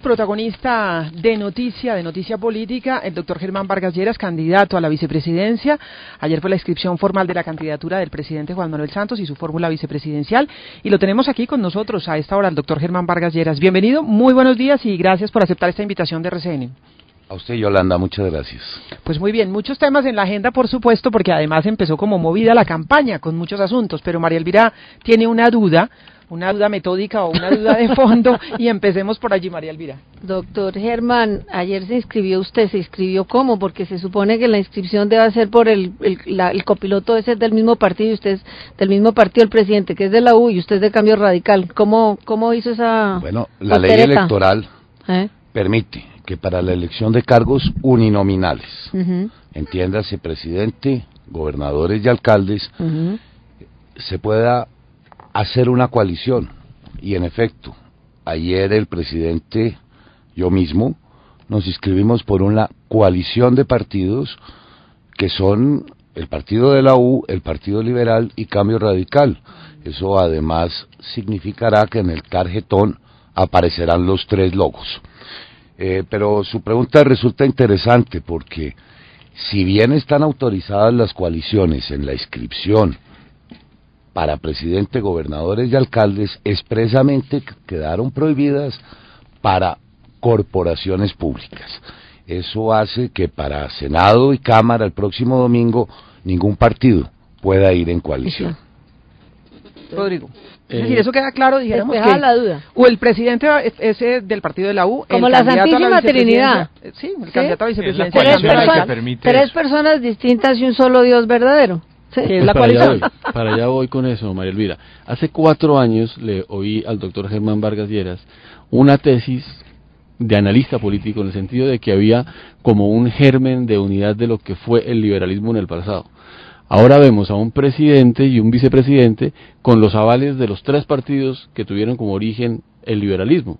Protagonista de Noticia Política, el doctor Germán Vargas Lleras, candidato a la vicepresidencia. Ayer fue la inscripción formal de la candidatura del presidente Juan Manuel Santos y su fórmula vicepresidencial. Y lo tenemos aquí con nosotros a esta hora, el doctor Germán Vargas Lleras. Bienvenido, muy buenos días y gracias por aceptar esta invitación de RCN. A usted, Yolanda, muchas gracias. Pues muy bien, muchos temas en la agenda, por supuesto, porque además empezó como movida la campaña con muchos asuntos, pero María Elvira tiene una duda metódica o una duda de fondo, y empecemos por allí, María Elvira. Doctor Germán, ayer se inscribió ¿cómo? Porque se supone que la inscripción debe ser por el copiloto ese es del mismo partido, y usted es del mismo partido, el presidente, que es de la U, y usted es de Cambio Radical. ¿Cómo hizo esa Bueno, la ley electoral permite que para la elección de cargos uninominales, entiéndase presidente, gobernadores y alcaldes, se pueda hacer una coalición. Y en efecto, ayer el presidente, yo mismo, nos inscribimos por una coalición de partidos que son el partido de la U, el Partido Liberal y Cambio Radical. Eso además significará que en el tarjetón aparecerán los tres logos. Pero su pregunta resulta interesante porque si bien están autorizadas las coaliciones en la inscripción para presidente, gobernadores y alcaldes, expresamente quedaron prohibidas para corporaciones públicas. Eso hace que para Senado y Cámara el próximo domingo ningún partido pueda ir en coalición. Rodrigo. Es decir, eso queda claro, dijéramos que la duda. O el presidente ese del partido de la U, como la Santísima Trinidad. Sí, el candidato a vicepresidencia. Tres personas distintas y un solo Dios verdadero. Sí, pues la coalición. Para allá voy con eso, María Elvira. Hace 4 años le oí al doctor Germán Vargas Lleras una tesis de analista político en el sentido de que había como un germen de unidad de lo que fue el liberalismo en el pasado. Ahora vemos a un presidente y un vicepresidente con los avales de los 3 partidos que tuvieron como origen el liberalismo.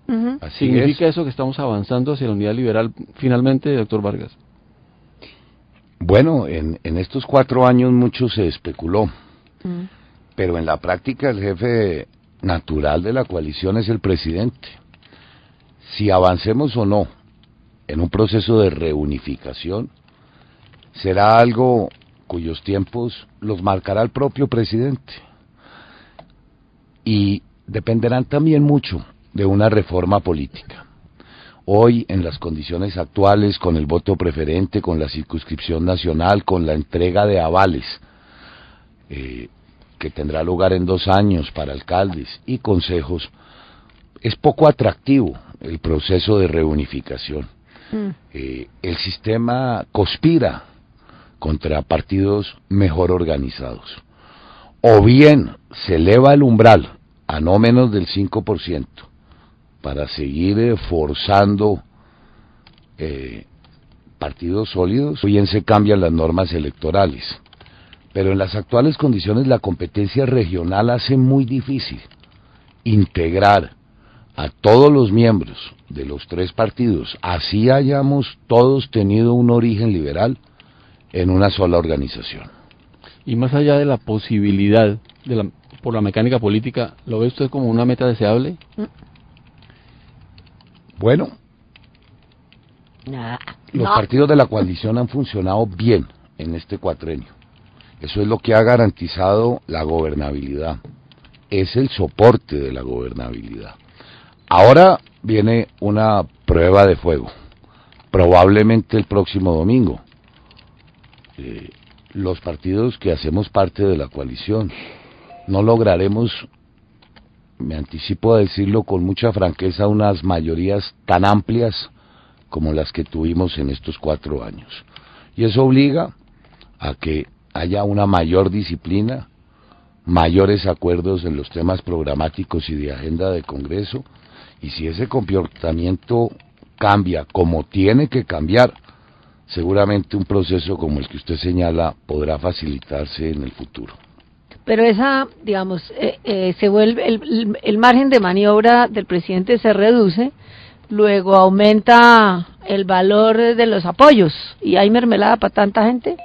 ¿Significa eso que estamos avanzando hacia la unidad liberal finalmente, doctor Vargas? Bueno, en estos 4 años mucho se especuló, pero en la práctica el jefe natural de la coalición es el presidente. Si avancemos o no en un proceso de reunificación, será algo cuyos tiempos los marcará el propio presidente. Y dependerán también mucho de una reforma política. Hoy, en las condiciones actuales, con el voto preferente, con la circunscripción nacional, con la entrega de avales, que tendrá lugar en 2 años para alcaldes y consejos, es poco atractivo el proceso de reunificación. El sistema conspira contra partidos mejor organizados. O bien se eleva el umbral a no menos del 5%, para seguir forzando partidos sólidos, o bien se cambian las normas electorales. Pero en las actuales condiciones la competencia regional hace muy difícil integrar a todos los miembros de los 3 partidos, así hayamos todos tenido un origen liberal, en una sola organización. Y más allá de la posibilidad por la mecánica política, ¿lo ve usted como una meta deseable? Bueno, los partidos de la coalición han funcionado bien en este cuatrenio. Eso es lo que ha garantizado la gobernabilidad. Es el soporte de la gobernabilidad. Ahora viene una prueba de fuego, probablemente el próximo domingo. Los partidos que hacemos parte de la coalición no lograremos, me anticipo a decirlo con mucha franqueza, unas mayorías tan amplias como las que tuvimos en estos 4 años. Y eso obliga a que haya una mayor disciplina, mayores acuerdos en los temas programáticos y de agenda de Congreso, y si ese comportamiento cambia como tiene que cambiar, seguramente un proceso como el que usted señala podrá facilitarse en el futuro. Pero esa, digamos, se vuelve el margen de maniobra del presidente se reduce, luego aumenta el valor de los apoyos, y hay mermelada para tanta gente.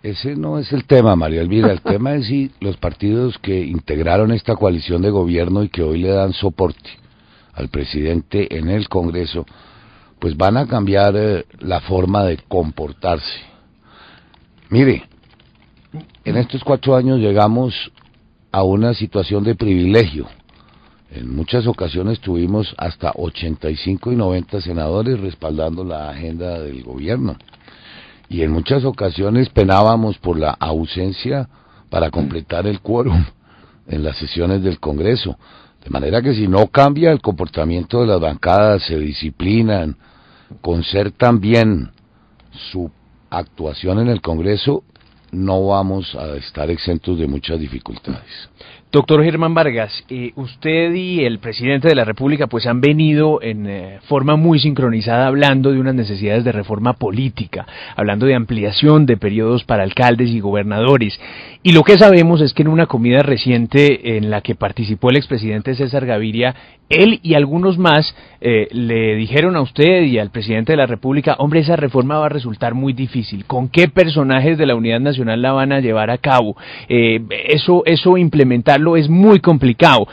Ese no es el tema, María Elvira. El tema es si los partidos que integraron esta coalición de gobierno y que hoy le dan soporte al presidente en el Congreso, pues van a cambiar la forma de comportarse. Mire, en estos 4 años llegamos a una situación de privilegio. En muchas ocasiones tuvimos hasta 85 y 90 senadores respaldando la agenda del gobierno. Y en muchas ocasiones penábamos por la ausencia para completar el quórum en las sesiones del Congreso. De manera que si no cambia el comportamiento de las bancadas, se disciplinan, concertan bien su actuación en el Congreso, no vamos a estar exentos de muchas dificultades. Doctor Germán Vargas, usted y el presidente de la República pues han venido en forma muy sincronizada hablando de unas necesidades de reforma política, hablando de ampliación de periodos para alcaldes y gobernadores. Y lo que sabemos es que en una comida reciente en la que participó el expresidente César Gaviria, él y algunos más le dijeron a usted y al presidente de la República, hombre, esa reforma va a resultar muy difícil. ¿Con qué personajes de la Unidad Nacional la van a llevar a cabo? Eso implementarlo es muy complicado.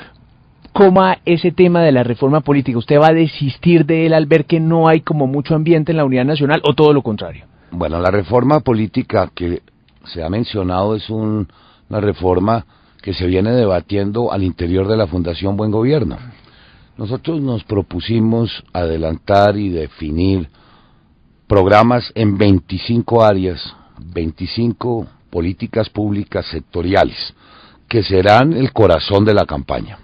¿Cómo va ese tema de la reforma política? ¿Usted va a desistir de él al ver que no hay como mucho ambiente en la Unidad Nacional o todo lo contrario? Bueno, la reforma política que se ha mencionado es una reforma que se viene debatiendo al interior de la Fundación Buen Gobierno. Nosotros nos propusimos adelantar y definir programas en 25 áreas, 25 políticas públicas sectoriales, que serán el corazón de la campaña.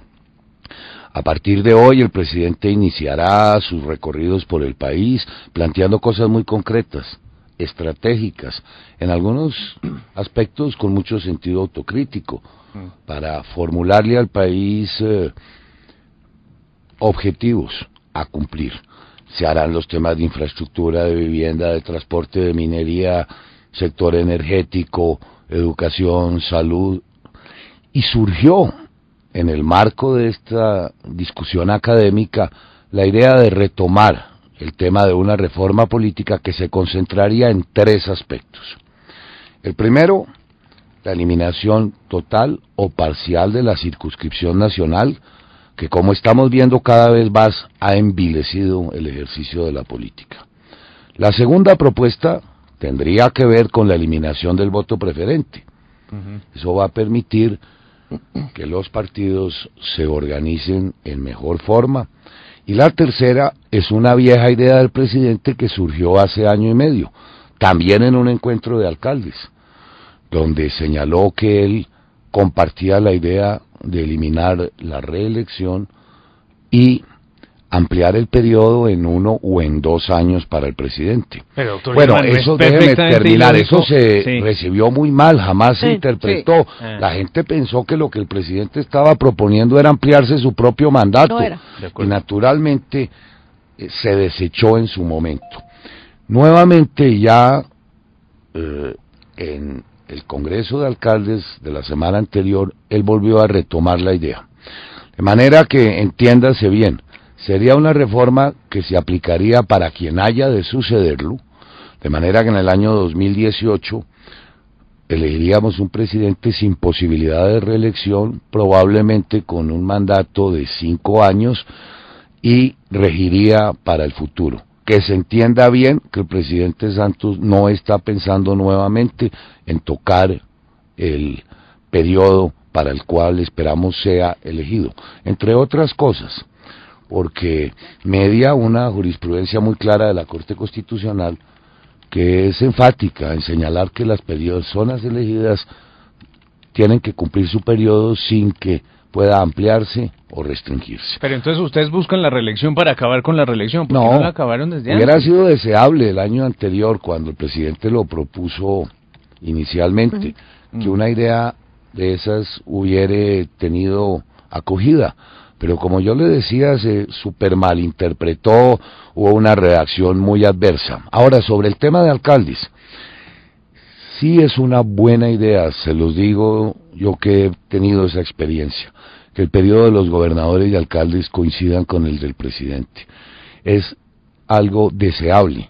A partir de hoy el presidente iniciará sus recorridos por el país planteando cosas muy concretas, estratégicas, en algunos aspectos con mucho sentido autocrítico, para formularle al país objetivos a cumplir. Se harán los temas de infraestructura, de vivienda, de transporte, de minería, sector energético, educación, salud. Y surgió en el marco de esta discusión académica la idea de retomar el tema de una reforma política que se concentraría en 3 aspectos. El primero, la eliminación total o parcial de la circunscripción nacional, que como estamos viendo cada vez más ha envilecido el ejercicio de la política. La segunda propuesta tendría que ver con la eliminación del voto preferente. Eso va a permitir que los partidos se organicen en mejor forma. Y la tercera es una vieja idea del presidente que surgió hace 1 año y medio, también en un encuentro de alcaldes, donde señaló que él compartía la idea de eliminar la reelección y ampliar el periodo en 1 o en 2 años para el presidente. Pero, doctor, bueno, Germán, eso déjeme terminar, eso se recibió muy mal, jamás se interpretó. La gente pensó que lo que el presidente estaba proponiendo era ampliarse su propio mandato, y naturalmente se desechó en su momento. Nuevamente ya en el Congreso de Alcaldes de la semana anterior, él volvió a retomar la idea. De manera que, entiéndase bien, sería una reforma que se aplicaría para quien haya de sucederlo, de manera que en el año 2018 elegiríamos un presidente sin posibilidad de reelección, probablemente con un mandato de 5 años, y regiría para el futuro. Que se entienda bien que el presidente Santos no está pensando nuevamente en tocar el periodo para el cual esperamos sea elegido, entre otras cosas, porque media una jurisprudencia muy clara de la Corte Constitucional que es enfática en señalar que las personas elegidas tienen que cumplir su periodo sin que pueda ampliarse o restringirse. Pero entonces ustedes buscan la reelección para acabar con la reelección, ¿por qué no la acabaron desde antes? Hubiera sido deseable el año anterior, cuando el presidente lo propuso inicialmente, que una idea de esas hubiera tenido acogida, pero como yo le decía, se super malinterpretó, hubo una reacción muy adversa. Ahora, sobre el tema de alcaldes, sí es una buena idea, se los digo yo que he tenido esa experiencia, que el periodo de los gobernadores y alcaldes coincidan con el del presidente. Es algo deseable.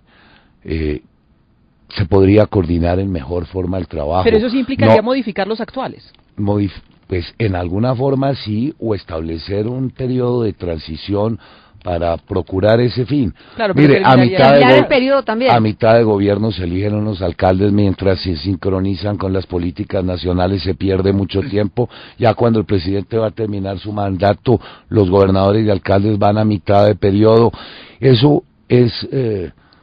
Se podría coordinar en mejor forma el trabajo. Pero eso sí implicaría modificar los actuales. pues en alguna forma sí, o establecer un periodo de transición para procurar ese fin. Claro, mire, a mitad de gobierno se eligen unos alcaldes mientras se sincronizan con las políticas nacionales, se pierde mucho tiempo. Ya cuando el presidente va a terminar su mandato, los gobernadores y alcaldes van a mitad de periodo. Eso es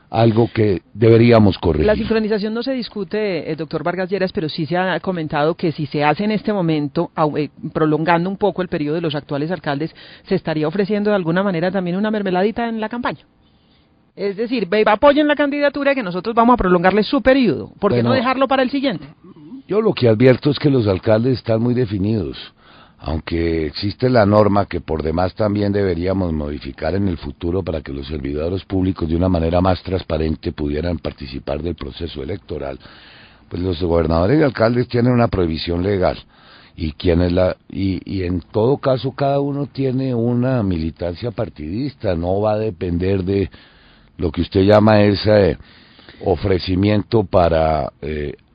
algo que deberíamos corregir. La sincronización no se discute, doctor Vargas Lleras, pero sí se ha comentado que si se hace en este momento, prolongando un poco el periodo de los actuales alcaldes, se estaría ofreciendo de alguna manera también una mermeladita en la campaña. Es decir, apoyen la candidatura que nosotros vamos a prolongarle su periodo. ¿Por qué no dejarlo para el siguiente? Yo lo que advierto es que los alcaldes están muy definidos. Aunque existe la norma que por demás también deberíamos modificar en el futuro para que los servidores públicos de una manera más transparente pudieran participar del proceso electoral, pues los gobernadores y alcaldes tienen una prohibición legal y en todo caso cada uno tiene una militancia partidista, no va a depender de lo que usted llama ese ofrecimiento para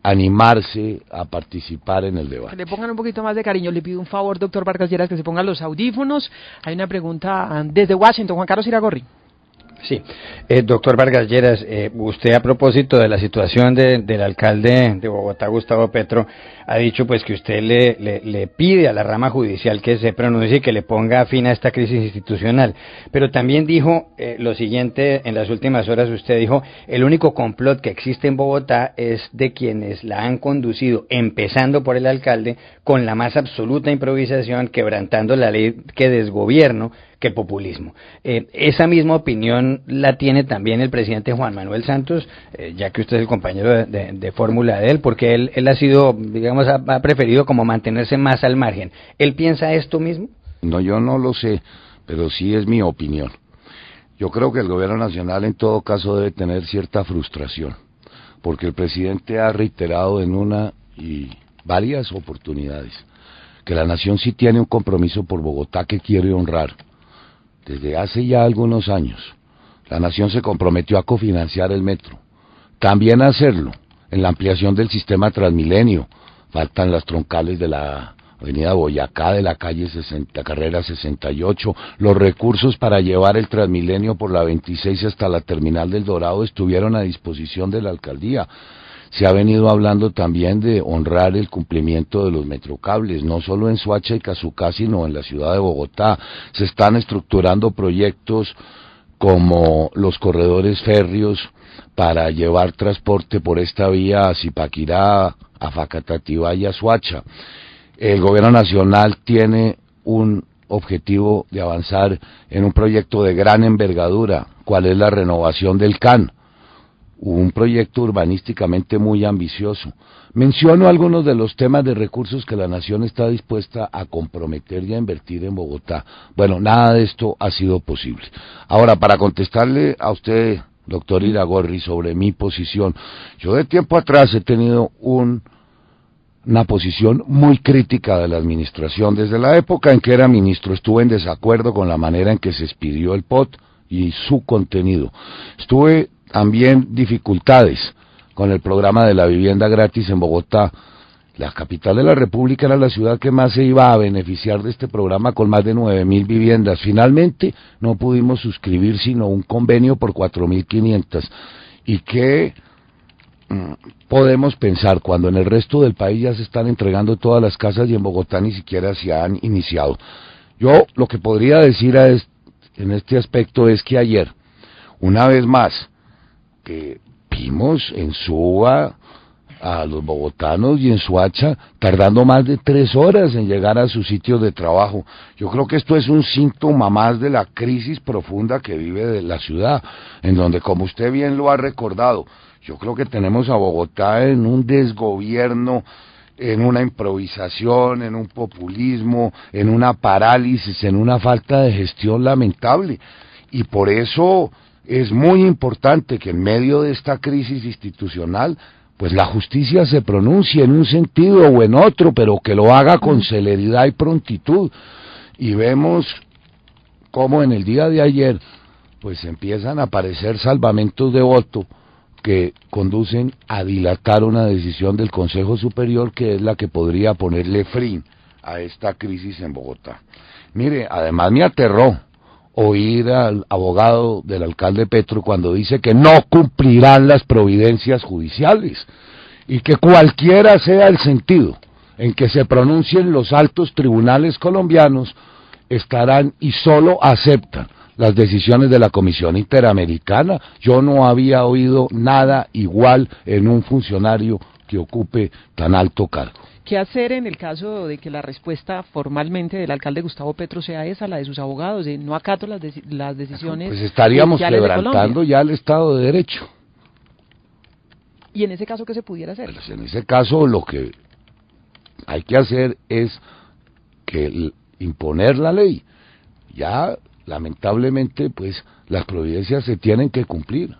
animarse a participar en el debate. Que le pongan un poquito más de cariño. Le pido un favor, doctor Vargas Lleras, que se pongan los audífonos. Hay una pregunta desde Washington, Juan Carlos Iragorri. Sí, doctor Vargas Lleras, usted a propósito de la situación del alcalde de Bogotá, Gustavo Petro, ha dicho pues que usted le pide a la rama judicial que se pronuncie y que le ponga fin a esta crisis institucional, pero también dijo lo siguiente, en las últimas horas usted dijo, el único complot que existe en Bogotá es de quienes la han conducido, empezando por el alcalde, con la más absoluta improvisación, quebrantando la ley que desgobierno, que populismo. Esa misma opinión la tiene también el presidente Juan Manuel Santos, ya que usted es el compañero de fórmula de él, porque él ha sido, digamos, ha preferido como mantenerse más al margen. ¿Él piensa esto mismo? No, yo no lo sé, pero sí es mi opinión. Yo creo que el gobierno nacional en todo caso debe tener cierta frustración, porque el presidente ha reiterado en una y varias oportunidades que la nación sí tiene un compromiso por Bogotá que quiere honrar. Desde hace ya algunos años, la nación se comprometió a cofinanciar el metro, también a hacerlo en la ampliación del sistema Transmilenio. Faltan las troncales de la avenida Boyacá, de la calle carrera 68, los recursos para llevar el Transmilenio por la 26 hasta la terminal del Dorado estuvieron a disposición de la alcaldía. Se ha venido hablando también de honrar el cumplimiento de los metrocables, no solo en Soacha y Cazucá, sino en la ciudad de Bogotá. Se están estructurando proyectos como los corredores férreos para llevar transporte por esta vía a Zipaquirá, a Facatativá y a Soacha. El gobierno nacional tiene un objetivo de avanzar en un proyecto de gran envergadura, cuál es la renovación del CAN. Un proyecto urbanísticamente muy ambicioso. Menciono algunos de los temas de recursos que la nación está dispuesta a comprometer y a invertir en Bogotá. Bueno, nada de esto ha sido posible. Ahora, para contestarle a usted, doctor Iragorri, sobre mi posición, yo de tiempo atrás he tenido una posición muy crítica de la administración. Desde la época en que era ministro estuve en desacuerdo con la manera en que se expidió el POT y su contenido. Estuve también dificultades con el programa de la vivienda gratis en Bogotá. La capital de la República era la ciudad que más se iba a beneficiar de este programa con más de 9.000 viviendas. Finalmente no pudimos suscribir sino un convenio por 4.500. ¿Y qué podemos pensar cuando en el resto del país ya se están entregando todas las casas y en Bogotá ni siquiera se han iniciado? Yo lo que podría decir en este aspecto es que ayer, una vez más, que vimos en Suba a los bogotanos y en Soacha tardando más de 3 horas en llegar a sus sitios de trabajo. Yo creo que esto es un síntoma más de la crisis profunda que vive de la ciudad, en donde, como usted bien lo ha recordado, yo creo que tenemos a Bogotá en un desgobierno, en una improvisación, en un populismo, en una parálisis, en una falta de gestión lamentable. Y por eso es muy importante que en medio de esta crisis institucional, pues la justicia se pronuncie en un sentido o en otro, pero que lo haga con celeridad y prontitud. Y vemos cómo en el día de ayer, pues empiezan a aparecer salvamentos de voto que conducen a dilatar una decisión del Consejo Superior que es la que podría ponerle fin a esta crisis en Bogotá. Mire, además me aterró oír al abogado del alcalde Petro cuando dice que no cumplirán las providencias judiciales y que cualquiera sea el sentido en que se pronuncien los altos tribunales colombianos, estarán y solo aceptan las decisiones de la Comisión Interamericana. Yo no había oído nada igual en un funcionario que ocupe tan alto cargo. ¿Qué hacer en el caso de que la respuesta formalmente del alcalde Gustavo Petro sea esa, la de sus abogados, de no acato las decisiones? Pues estaríamos quebrantando ya el Estado de Derecho. ¿Y en ese caso qué se pudiera hacer? Pues en ese caso lo que hay que hacer es que imponer la ley. Ya, lamentablemente, pues las providencias se tienen que cumplir.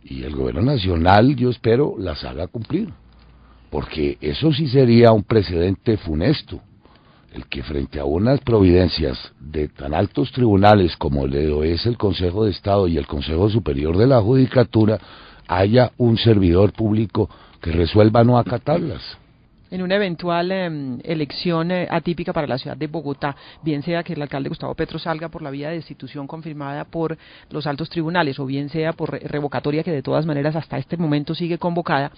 Y el gobierno nacional, yo espero, las haga cumplir. Porque eso sí sería un precedente funesto, el que frente a unas providencias de tan altos tribunales como es el Consejo de Estado y el Consejo Superior de la Judicatura, haya un servidor público que resuelva no acatarlas. En una eventual elección atípica para la ciudad de Bogotá, bien sea que el alcalde Gustavo Petro salga por la vía de destitución confirmada por los altos tribunales, o bien sea por revocatoria, que de todas maneras hasta este momento sigue convocada,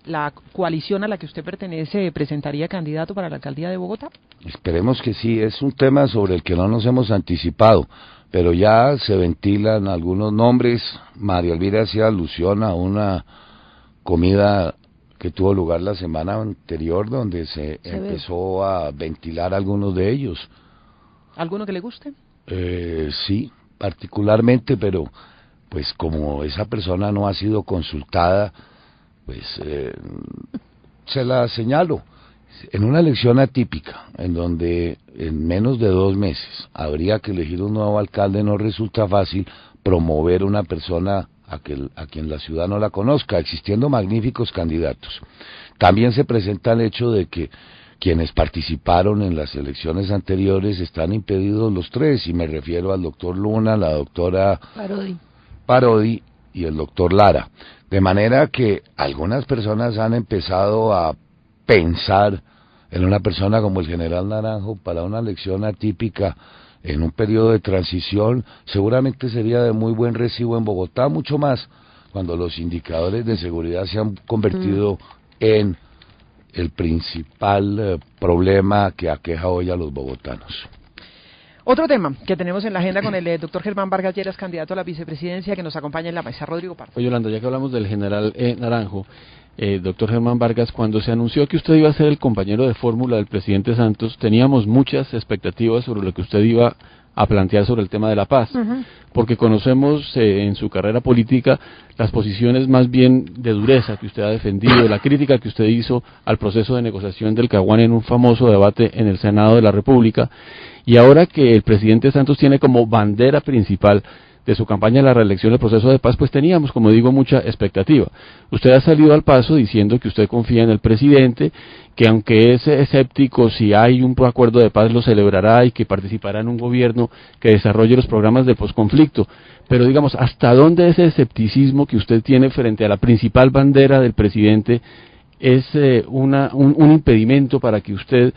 ¿la coalición a la que usted pertenece presentaría candidato para la alcaldía de Bogotá? Esperemos que sí. Es un tema sobre el que no nos hemos anticipado, pero ya se ventilan algunos nombres. María Elvira hacía alusión a una comida que tuvo lugar la semana anterior, donde se empezó a ventilar algunos de ellos. ¿Alguno que le guste? Sí, particularmente, pero pues como esa persona no ha sido consultada, pues se la señalo. En una elección atípica, en donde en menos de 2 meses habría que elegir un nuevo alcalde, no resulta fácil promover una persona a quien la ciudad no la conozca, existiendo magníficos candidatos. También se presenta el hecho de que quienes participaron en las elecciones anteriores están impedidos los 3, y me refiero al doctor Luna, la doctora Parodi y el doctor Lara. De manera que algunas personas han empezado a pensar en una persona como el general Naranjo para una elección atípica en un periodo de transición. Seguramente sería de muy buen recibo en Bogotá, mucho más cuando los indicadores de seguridad se han convertido en el principal problema que aqueja hoy a los bogotanos. Otro tema que tenemos en la agenda con el doctor Germán Vargas Lleras, candidato a la vicepresidencia, que nos acompaña en la mesa. Rodrigo Pardo. Oye, Yolanda, ya que hablamos del general Naranjo, doctor Germán Vargas, cuando se anunció que usted iba a ser el compañero de fórmula del presidente Santos, teníamos muchas expectativas sobre lo que usted iba a plantear sobre el tema de la paz, porque conocemos en su carrera política las posiciones más bien de dureza que usted ha defendido, la crítica que usted hizo al proceso de negociación del Caguán en un famoso debate en el Senado de la República, y ahora que el presidente Santos tiene como bandera principal de su campaña de la reelección del proceso de paz, pues teníamos, como digo, mucha expectativa. Usted ha salido al paso diciendo que usted confía en el presidente, que aunque es escéptico si hay un acuerdo de paz lo celebrará y que participará en un gobierno que desarrolle los programas de posconflicto. Pero digamos, ¿hasta dónde ese escepticismo que usted tiene frente a la principal bandera del presidente es un impedimento para que usted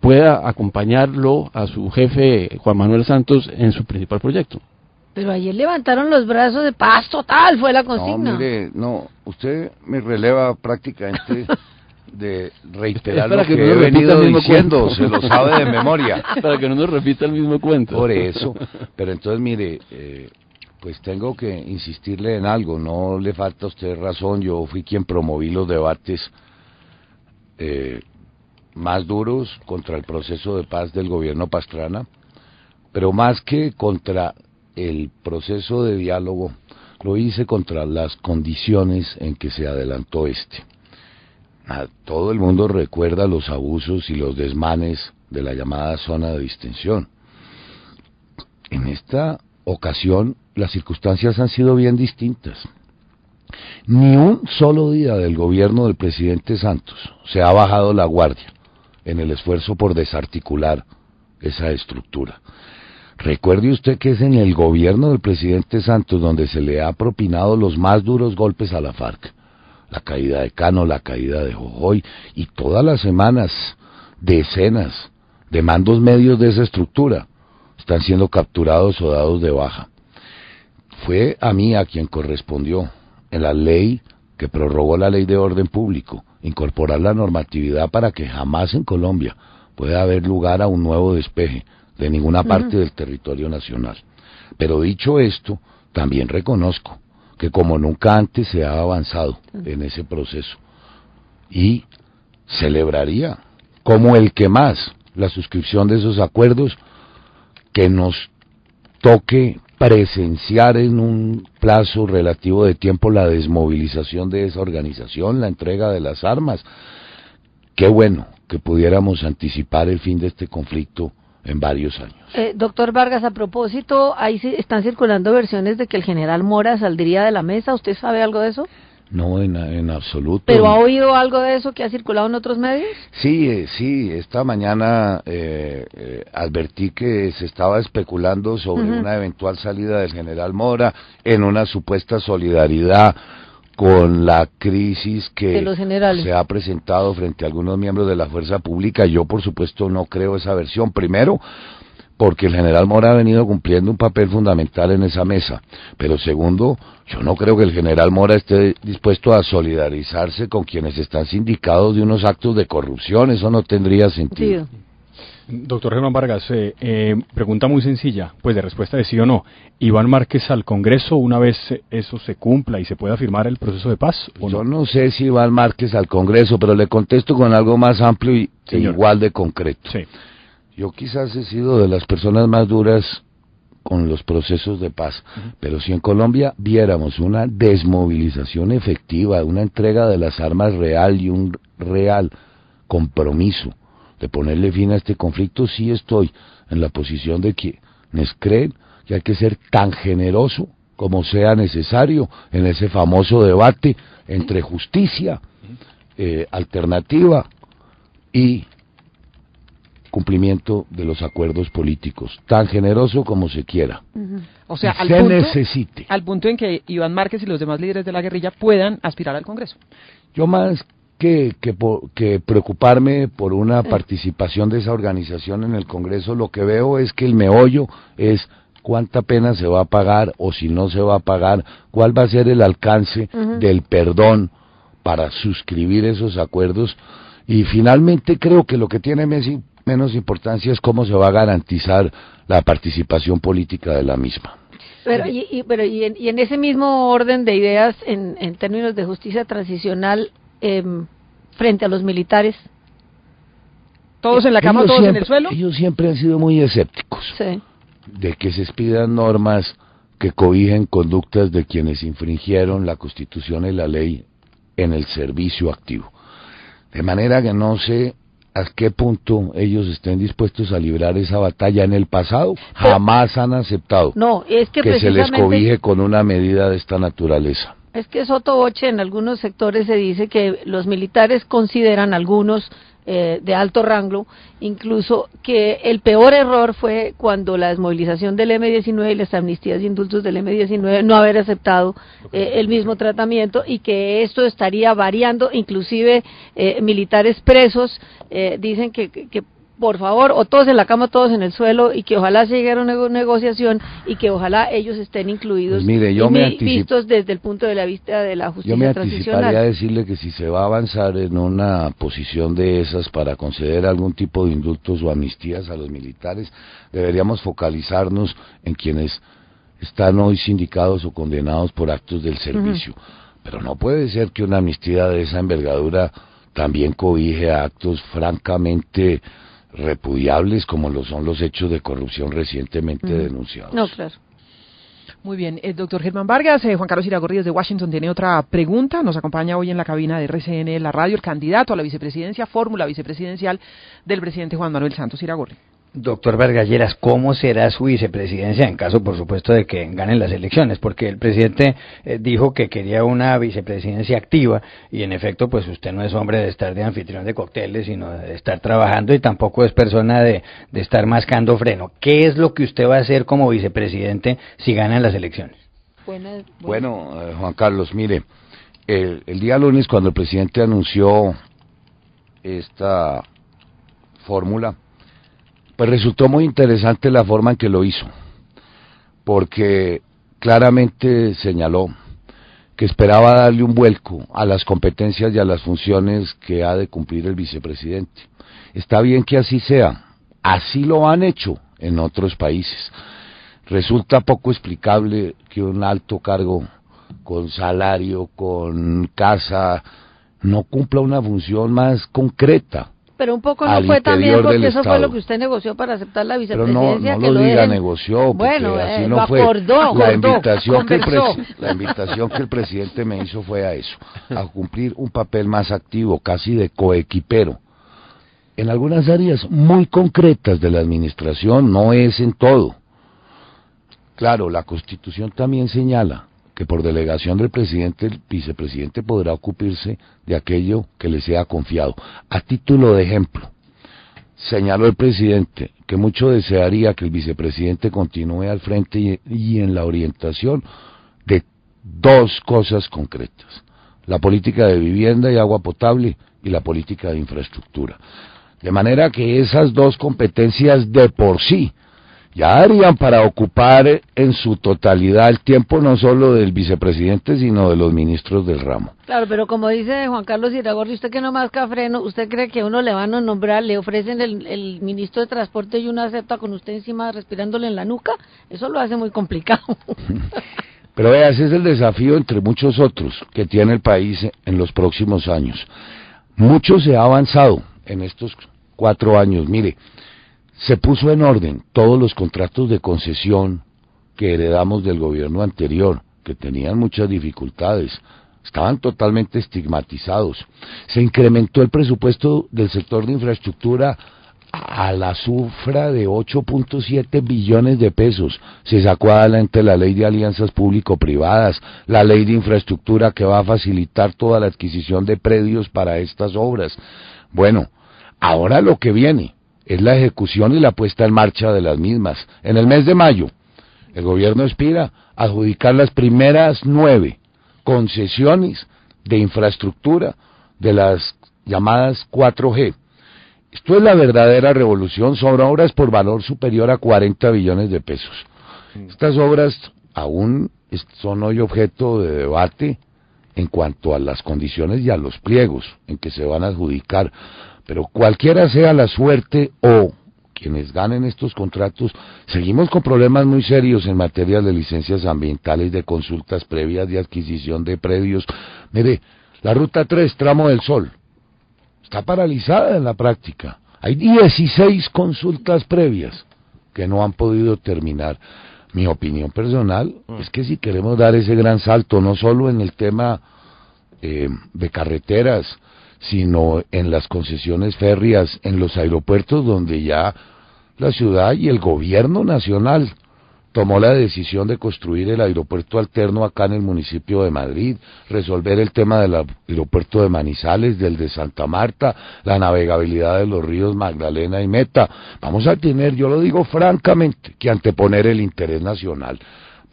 pueda acompañarlo a su jefe Juan Manuel Santos en su principal proyecto? Pero ayer levantaron los brazos de paz total, fue la consigna. No, mire, usted me releva prácticamente de reiterar lo que he venido diciendo, se lo sabe de memoria. Para que no nos repita el mismo cuento. Por eso, pero entonces mire, pues tengo que insistirle en algo, no le falta a usted razón, yo fui quien promoví los debates más duros contra el proceso de paz del gobierno Pastrana, pero más que contra el proceso de diálogo, lo hice contra las condiciones en que se adelantó este. Todo el mundo recuerda los abusos y los desmanes de la llamada zona de distensión. En esta ocasión, las circunstancias han sido bien distintas. Ni un solo día del gobierno del presidente Santos se ha bajado la guardia en el esfuerzo por desarticular esa estructura. Recuerde usted que es en el gobierno del presidente Santos donde se le ha propinado los más duros golpes a la FARC. La caída de Cano, la caída de Jojoy, y todas las semanas decenas de mandos medios de esa estructura están siendo capturados o dados de baja. Fue a mí a quien correspondió, en la ley que prorrogó la ley de orden público, incorporar la normatividad para que jamás en Colombia pueda haber lugar a un nuevo despeje de ninguna parte del territorio nacional. Pero dicho esto, también reconozco que como nunca antes se ha avanzado en ese proceso, y celebraría como el que más la suscripción de esos acuerdos, que nos toque presenciar en un plazo relativo de tiempo la desmovilización de esa organización, la entrega de las armas. Qué bueno que pudiéramos anticipar el fin de este conflicto en varios años. Doctor Vargas, a propósito, ahí están circulando versiones de que el general Mora saldría de la mesa. ¿Usted sabe algo de eso? No, en absoluto. ¿Pero ha oído algo de eso que ha circulado en otros medios? Sí, esta mañana advertí que se estaba especulando sobre una eventual salida del general Mora en una supuesta solidaridad con la crisis que se ha presentado frente a algunos miembros de la fuerza pública. Yo, por supuesto, no creo esa versión. Primero, porque el general Mora ha venido cumpliendo un papel fundamental en esa mesa. Pero segundo, yo no creo que el general Mora esté dispuesto a solidarizarse con quienes están sindicados de unos actos de corrupción. Eso no tendría sentido. Sí. Doctor Germán Vargas, pregunta muy sencilla, pues de respuesta de sí o no. ¿Iván Márquez al Congreso una vez eso se cumpla y se pueda firmar el proceso de paz? ¿O yo no sé si Iván Márquez al Congreso, pero le contesto con algo más amplio y igual de concreto. Sí. Yo quizás he sido de las personas más duras con los procesos de paz, pero si en Colombia viéramos una desmovilización efectiva, una entrega de las armas real y un real compromiso de ponerle fin a este conflicto, sí estoy en la posición de quienes creen que hay que ser tan generoso como sea necesario en ese famoso debate entre justicia, alternativa y cumplimiento de los acuerdos políticos, tan generoso como se quiera. O sea, necesite. Al punto en que Iván Márquez y los demás líderes de la guerrilla puedan aspirar al Congreso. Yo más que preocuparme por una participación de esa organización en el Congreso, lo que veo es que el meollo es cuánta pena se va a pagar o si no se va a pagar, cuál va a ser el alcance del perdón para suscribir esos acuerdos, y finalmente creo que lo que tiene menos importancia es cómo se va a garantizar la participación política de la misma. Pero y en ese mismo orden de ideas, en términos de justicia transicional, frente a los militares, todos en la cama, todos en el suelo. Ellos siempre han sido muy escépticos de que se expidan normas que cobijen conductas de quienes infringieron la Constitución y la ley en el servicio activo. De manera que no sé a qué punto ellos estén dispuestos a librar esa batalla. En el pasado jamás han aceptado que se les cobije con una medida de esta naturaleza. Es que Soto Boche, en algunos sectores se dice que los militares consideran, algunos de alto rango, incluso que el peor error fue cuando la desmovilización del M-19 y las amnistías y indultos del M-19 no haber aceptado el mismo tratamiento, y que esto estaría variando, inclusive militares presos dicen que por favor, o todos en la cama, todos en el suelo, y que ojalá se llegue a una negociación y que ojalá ellos estén incluidos, pues mire, vistos desde el punto de vista de la justicia transicional. Yo me anticiparía a decirle que si se va a avanzar en una posición de esas para conceder algún tipo de indultos o amnistías a los militares, deberíamos focalizarnos en quienes están hoy sindicados o condenados por actos del servicio. Pero no puede ser que una amnistía de esa envergadura también cobije a actos francamente repudiables como lo son los hechos de corrupción recientemente denunciados. No, claro. Muy bien, doctor Germán Vargas. Juan Carlos Iragorri desde Washington tiene otra pregunta. Nos acompaña hoy en la cabina de RCN, la radio, el candidato a la vicepresidencia, fórmula vicepresidencial del presidente Juan Manuel Santos. Iragorri. Doctor Vargas Lleras, ¿cómo será su vicepresidencia en caso, por supuesto, de que ganen las elecciones? Porque el presidente dijo que quería una vicepresidencia activa, y en efecto, pues usted no es hombre de estar de anfitrión de cócteles, sino de estar trabajando, y tampoco es persona de estar mascando freno. ¿Qué es lo que usted va a hacer como vicepresidente si ganan las elecciones? Bueno, Juan Carlos, mire, el día lunes, cuando el presidente anunció esta fórmula, Pues resultó muy interesante la forma en que lo hizo, porque claramente señaló que esperaba darle un vuelco a las competencias y a las funciones que ha de cumplir el vicepresidente. Está bien que así sea, así lo han hecho en otros países. Resulta poco explicable que un alto cargo con salario, con casa, no cumpla una función más concreta. Pero un poco no fue también porque eso fue lo que usted negoció para aceptar la vicepresidencia. Pero no lo diga negoció, bueno, así no fue. La invitación que el presidente me hizo fue a eso, a cumplir un papel más activo, casi de coequipero, en algunas áreas muy concretas de la administración, no es en todo. Claro, la Constitución también señala que por delegación del presidente, el vicepresidente podrá ocuparse de aquello que le sea confiado. A título de ejemplo, señaló el presidente que mucho desearía que el vicepresidente continúe al frente y en la orientación de dos cosas concretas: la política de vivienda y agua potable y la política de infraestructura. De manera que esas dos competencias de por sí ya harían para ocupar en su totalidad el tiempo no solo del vicepresidente, sino de los ministros del ramo. Claro, pero como dice Juan Carlos Iragorri, usted que no masca freno, ¿usted cree que a uno le van a nombrar, le ofrecen el ministro de Transporte y uno acepta con usted encima respirándole en la nuca? Eso lo hace muy complicado. Pero vea, ese es el desafío entre muchos otros que tiene el país en los próximos años. Mucho se ha avanzado en estos 4 años, mire. Se puso en orden todos los contratos de concesión que heredamos del gobierno anterior, que tenían muchas dificultades, estaban totalmente estigmatizados. Se incrementó el presupuesto del sector de infraestructura a la cifra de 8.7 billones de pesos. Se sacó adelante la ley de alianzas público-privadas, la ley de infraestructura que va a facilitar toda la adquisición de predios para estas obras. Bueno, ahora lo que viene es la ejecución y la puesta en marcha de las mismas. En el mes de mayo, el gobierno aspira a adjudicar las primeras 9 concesiones de infraestructura de las llamadas 4G. Esto es la verdadera revolución, son obras por valor superior a 40 billones de pesos. Estas obras aún son hoy objeto de debate en cuanto a las condiciones y a los pliegos en que se van a adjudicar. Pero cualquiera sea la suerte o quienes ganen estos contratos, seguimos con problemas muy serios en materia de licencias ambientales, de consultas previas, de adquisición de predios. Mire, la Ruta 3, Tramo del Sol, está paralizada en la práctica. Hay 16 consultas previas que no han podido terminar. Mi opinión personal es que si queremos dar ese gran salto, no solo en el tema de carreteras, sino en las concesiones férreas, en los aeropuertos, donde ya la ciudad y el gobierno nacional tomó la decisión de construir el aeropuerto alterno acá en el municipio de Madrid, resolver el tema del aeropuerto de Manizales, del de Santa Marta, la navegabilidad de los ríos Magdalena y Meta. Vamos a tener, yo lo digo francamente, que anteponer el interés nacional.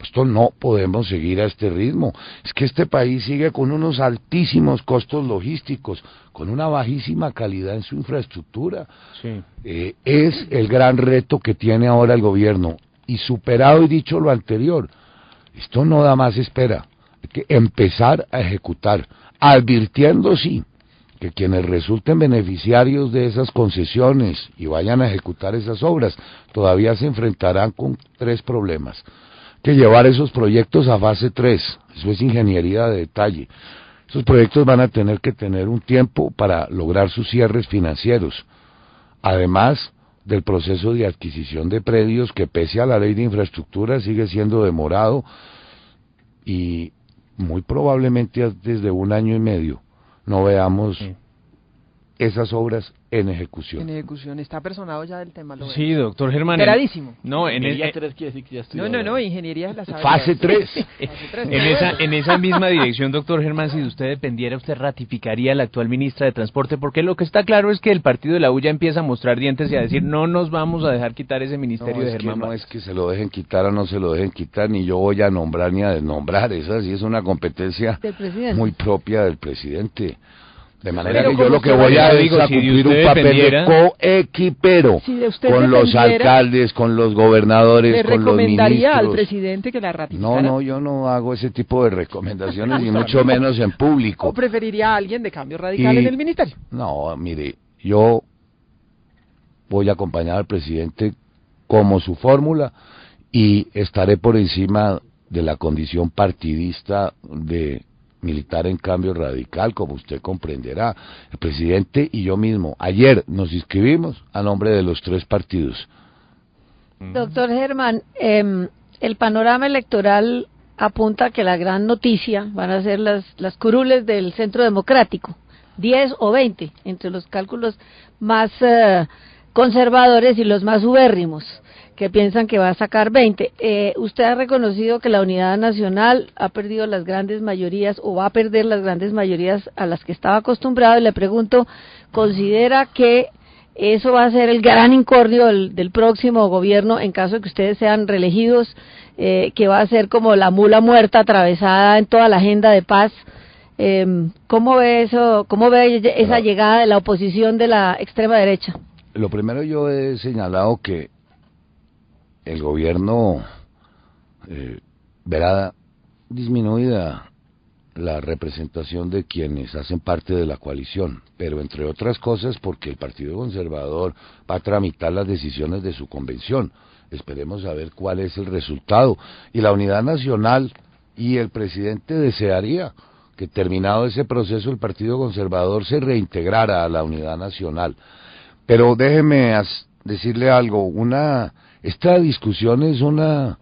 Esto no podemos seguir a este ritmo. Es que este país sigue con unos altísimos costos logísticos, con una bajísima calidad en su infraestructura. Sí. Es el gran reto que tiene ahora el gobierno. Y superado y dicho lo anterior, esto no da más espera. Hay que empezar a ejecutar, advirtiendo sí que quienes resulten beneficiarios de esas concesiones y vayan a ejecutar esas obras, todavía se enfrentarán con 3 problemas. Que llevar esos proyectos a fase 3, eso es ingeniería de detalle. Esos proyectos van a tener que tener un tiempo para lograr sus cierres financieros, además del proceso de adquisición de predios que pese a la ley de infraestructura sigue siendo demorado y muy probablemente desde 1 año y medio no veamos esas obras en ejecución. En ejecución, está personado ya del tema. Sí, doctor Germán. Esperadísimo. No, en ingeniería 3 quiere decir que ya estoy. No, ingeniería de las áreas. Fase 3. En esa misma dirección, doctor Germán, si de usted dependiera, usted ratificaría a la actual ministra de Transporte, porque lo que está claro es que el partido de la U ya empieza a mostrar dientes y a decir, no nos vamos a dejar quitar ese ministerio de Germán. No es que se lo dejen quitar o no se lo dejen quitar, ni yo voy a nombrar ni a desnombrar, esa sí es una competencia muy propia del presidente. De manera que yo lo que voy a es a cumplir un papel de coequipero con los alcaldes, con los gobernadores, con los ministros. ¿Le recomendaría al presidente que la ratificara? No, yo no hago ese tipo de recomendaciones, ni mucho menos en público. ¿O preferiría a alguien de Cambio Radical en el ministerio? No, mire, yo voy a acompañar al presidente como su fórmula y estaré por encima de la condición partidista de militar en Cambio Radical, como usted comprenderá. El presidente y yo mismo, ayer nos inscribimos a nombre de los 3 partidos. Doctor Germán, el panorama electoral apunta a que la gran noticia van a ser las curules del Centro Democrático, 10 o 20, entre los cálculos más conservadores y los más ubérrimos, que piensan que va a sacar 20. Usted ha reconocido que la Unidad Nacional ha perdido las grandes mayorías o va a perder las grandes mayorías a las que estaba acostumbrado, y le pregunto, ¿considera que eso va a ser el gran incordio del próximo gobierno en caso de que ustedes sean reelegidos, que va a ser como la mula muerta atravesada en toda la agenda de paz? ¿Cómo ve eso? ¿Cómo ve esa llegada de la oposición de la extrema derecha? Lo primero, yo he señalado que el gobierno verá disminuida la representación de quienes hacen parte de la coalición, pero entre otras cosas porque el Partido Conservador va a tramitar las decisiones de su convención. Esperemos a ver cuál es el resultado. Y la Unidad Nacional y el presidente desearía que, terminado ese proceso, el Partido Conservador se reintegrara a la Unidad Nacional. Pero déjeme decirle algo, esta discusión es una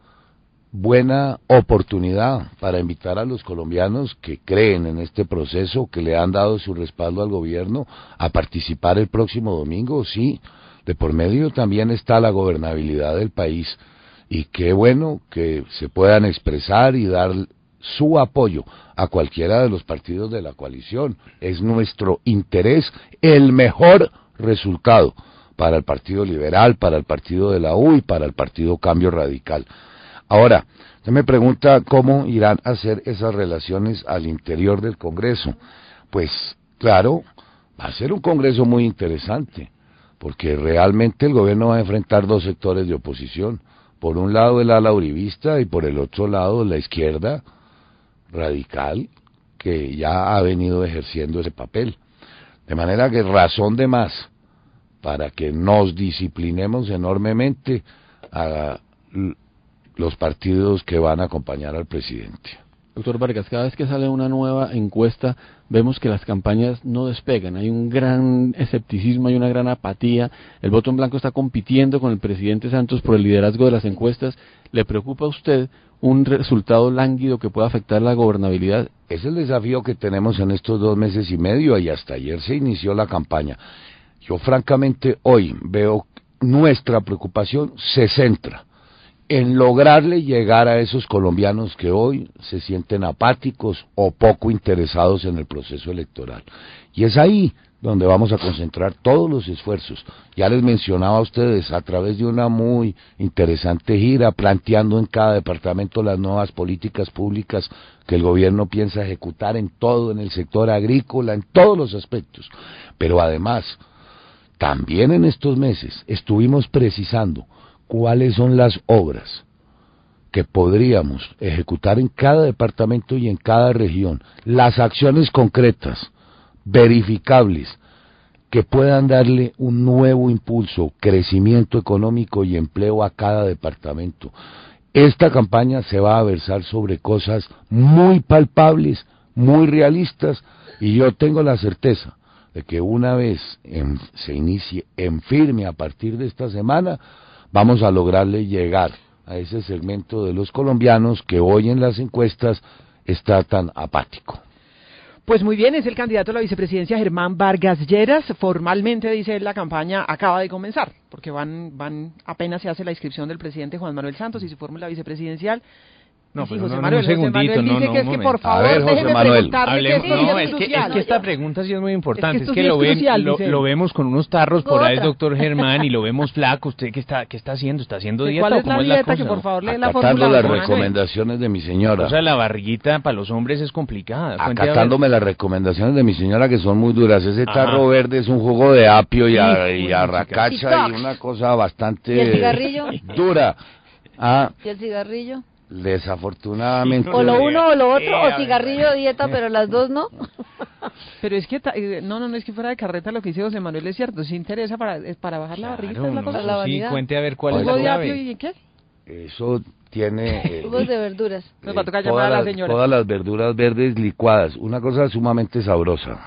buena oportunidad para invitar a los colombianos que creen en este proceso, que le han dado su respaldo al gobierno, a participar el próximo domingo. Sí, de por medio también está la gobernabilidad del país, y qué bueno que se puedan expresar y dar su apoyo a cualquiera de los partidos de la coalición. Es nuestro interés el mejor resultado para el Partido Liberal, para el Partido de la U y para el Partido Cambio Radical. Ahora, usted me pregunta cómo irán a hacer esas relaciones al interior del Congreso. Pues, claro, va a ser un Congreso muy interesante, porque realmente el gobierno va a enfrentar 2 sectores de oposición. Por un lado el ala uribista y por el otro lado la izquierda radical, que ya ha venido ejerciendo ese papel. De manera que razón de más para que nos disciplinemos enormemente a los partidos que van a acompañar al presidente. Doctor Vargas, cada vez que sale una nueva encuesta, vemos que las campañas no despegan, hay un gran escepticismo, hay una gran apatía, el voto en blanco está compitiendo con el presidente Santos por el liderazgo de las encuestas. ¿Le preocupa a usted un resultado lánguido que pueda afectar la gobernabilidad? Es el desafío que tenemos en estos 2 meses y medio, y hasta ayer se inició la campaña. Yo francamente hoy veo nuestra preocupación se centra en lograrle llegar a esos colombianos que hoy se sienten apáticos o poco interesados en el proceso electoral. Y es ahí donde vamos a concentrar todos los esfuerzos. Ya les mencionaba a ustedes, a través de una muy interesante gira, planteando en cada departamento las nuevas políticas públicas que el gobierno piensa ejecutar en todo, en el sector agrícola, en todos los aspectos. Pero además, también en estos meses estuvimos precisando cuáles son las obras que podríamos ejecutar en cada departamento y en cada región, las acciones concretas, verificables, que puedan darle un nuevo impulso, crecimiento económico y empleo a cada departamento. Esta campaña se va a versar sobre cosas muy palpables, muy realistas, y yo tengo la certeza de que una vez se inicie en firme a partir de esta semana, vamos a lograrle llegar a ese segmento de los colombianos que hoy en las encuestas está tan apático. Pues muy bien, es el candidato a la vicepresidencia Germán Vargas Lleras. Formalmente, dice él, la campaña acaba de comenzar, porque apenas se hace la inscripción del presidente Juan Manuel Santos y su fórmula vicepresidencial, No, Sí, pero José no, Manuel, un segundito, José Manuel dice no, que es un que momento. por favor A ver, José déjeme Manuel. preguntarle Hablemos, que no, es es que crucial. esta pregunta sí es muy importante. esto Es que sí es lo ven, crucial, dice lo él. vemos con unos tarros por ahí, Otra. doctor Germán, y lo vemos flaco. ¿Usted qué está haciendo? ¿Está haciendo ¿Que dieta ¿Cuál o es la cómo es la dieta? cosa? Que por favor lee la Acatando fórmula. las José Manuel. recomendaciones de mi señora. O sea, la barriguita para los hombres es complicada. Cuente a ver. Acatándome las recomendaciones de mi señora que son muy duras. Ese Ajá. tarro verde es un jugo de apio y Sí, arracacha y una cosa bastante ¿Y el cigarrillo? dura. Ah, ¿Y el cigarrillo? desafortunadamente. O lo uno o lo otro, a ver. o cigarrillo, dieta, pero las dos no. Pero es que, no, es que fuera de carreta lo que dice José Manuel es cierto, sí interesa para bajar la barriguita, es la Claro, cosa. no, la sí, vanidad. cuente a ver cuál es ¿Jugo la de apio clave. y qué? Eso tiene Jugos de verduras. Nos va a tocar llamar a la señora. todas las verduras verdes licuadas, una cosa sumamente sabrosa.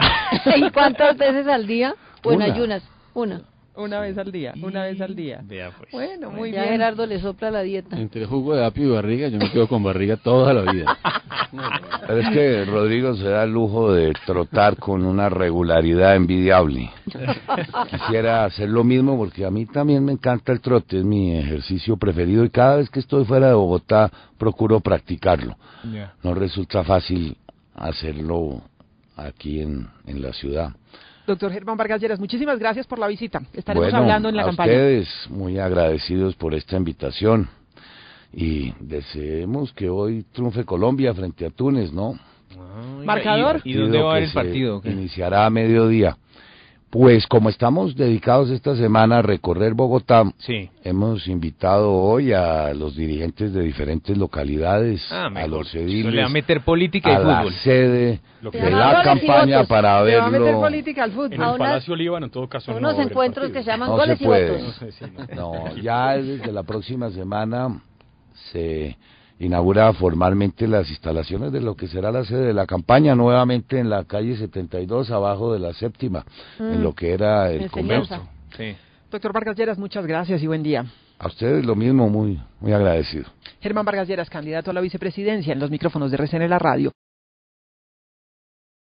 ¿Y cuántas veces al día? O en Una. ayunas. Una. Una vez al día, una vez al día. Vea, pues. Bueno, muy Ya bien. Gerardo le sopla la dieta. Entre jugo de apio y barriga, yo me quedo con barriga toda la vida. Pero es que Rodrigo se da el lujo de trotar con una regularidad envidiable. Quisiera hacer lo mismo porque a mí también me encanta el trote, es mi ejercicio preferido y cada vez que estoy fuera de Bogotá procuro practicarlo. Ya. No resulta fácil hacerlo aquí en la ciudad. Doctor Germán Vargas Lleras, muchísimas gracias por la visita. Estaremos Bueno, hablando en la a campaña. ustedes muy agradecidos por esta invitación y deseemos que hoy triunfe Colombia frente a Túnez, ¿no? ¿Marcador? ¿Y dónde va a haber Que el partido? se ¿Qué? iniciará a mediodía. Pues como estamos dedicados esta semana a recorrer Bogotá, Sí. hemos invitado hoy a los dirigentes de diferentes localidades, a Mejor. los Eso le va a ediles, meter política y a la fútbol. sede Lo que de Se la llama campaña goles y para ¿Le va a meter verlo. política al En fútbol? A el una- Palacio Líbano, en todo caso, Unos no va a haber encuentros partido. que se llaman No goles se y puede. votos. No sé si no. No, ya desde la próxima semana se inaugura formalmente las instalaciones de lo que será la sede de la campaña, nuevamente en la calle 72, abajo de la séptima, en lo que era el Enseñanza. convento. Sí. Doctor Vargas Lleras, muchas gracias y buen día. A ustedes lo mismo, muy agradecido. Germán Vargas Lleras, candidato a la vicepresidencia en los micrófonos de RCN La Radio.